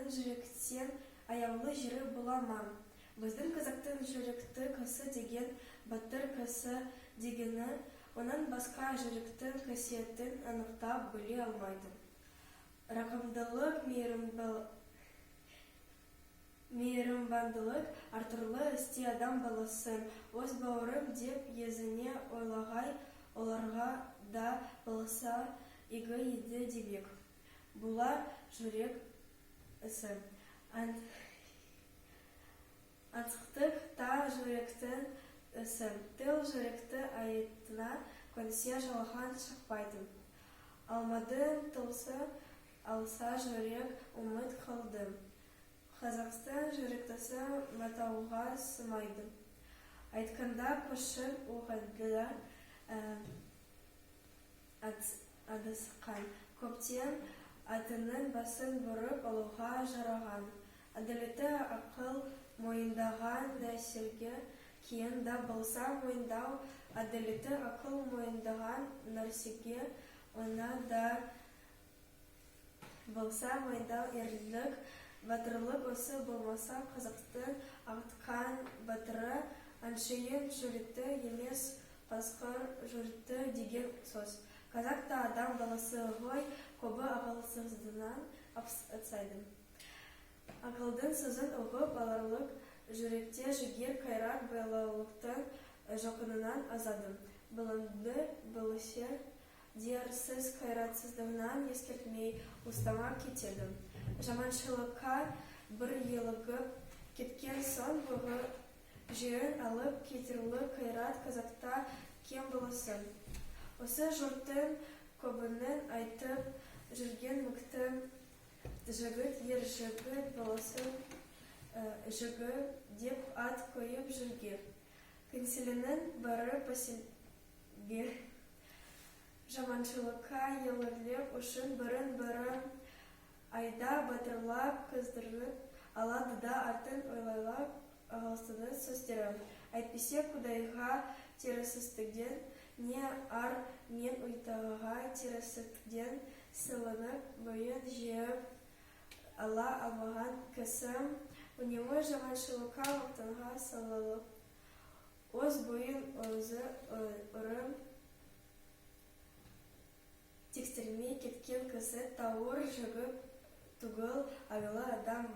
казактын жүректен аяулы жері бола ма? Біздің казактын жүректі кысы деген батыр кысы дегені, оның басқа жүректің қасиетін анықтап біле алмайды. Рақымдылық, мейірімбандылық артырлы істе адам баласын өз бауырым деп езіне ойлағай, оларға да болса игі еді демек. Бұлар жүрек ісі. Антықтық та жүректің ісі. Тыл жүректі айытына көнсе жалған шықпайды. Алмадың тылсы алса жүрек ұмыт қалды. Қазақстан жүректісі матауға сымайды. Айтқанда көшін оғадыда адасқан. Көптен атының басын бұрып алуға жараған. Әділетті ақыл мойындаған нәрсеге кейін да болса мойындау. Әділетті ақыл мойындаған нәрсеге оны да болса мойындау. Ерлік, батырлық осы болмаса Қазақтың ақтқан батыры аңшының жүйрікті емес қасқыр жүйрікті деген сөз. Қазақ та адам баласы ғой, көбі ақылсыздығынан атсайды. Ақылдың сөзін ұғып аларлық жүректе жігер, қайрат, байлаулықтың жоқынынан азады. Білімді білсе дерсіз қайратсыздығынан ескертмей ұстамақ кетеді. Жаманшылыққа бір елігіп кеткен соң бұғы жерін алып кетерлік қайрат Қазақта кем болсын. Осы жұрттың көбінің айтып жүрген мықты жігіт, ер жігіт болсын жігіт деп ат қойып жүрген. Кеңселінің бары пәселге жаманшылыққа елірлік үшін бірін-бірін айда батырлап қыздырып алады да артын ойлайлап ағылсыны сөздері. Әйтпесе құдайға терісіздіктен не ар мен ұйтағыға терісіздіктен сылынып бойын жиып ала алмаған кісім үнемі жаманшылыққа мақтанға салылып, өз бойын өзі ұрын тексермей кеткен кісі тауыр жігіт түгіл айлы адам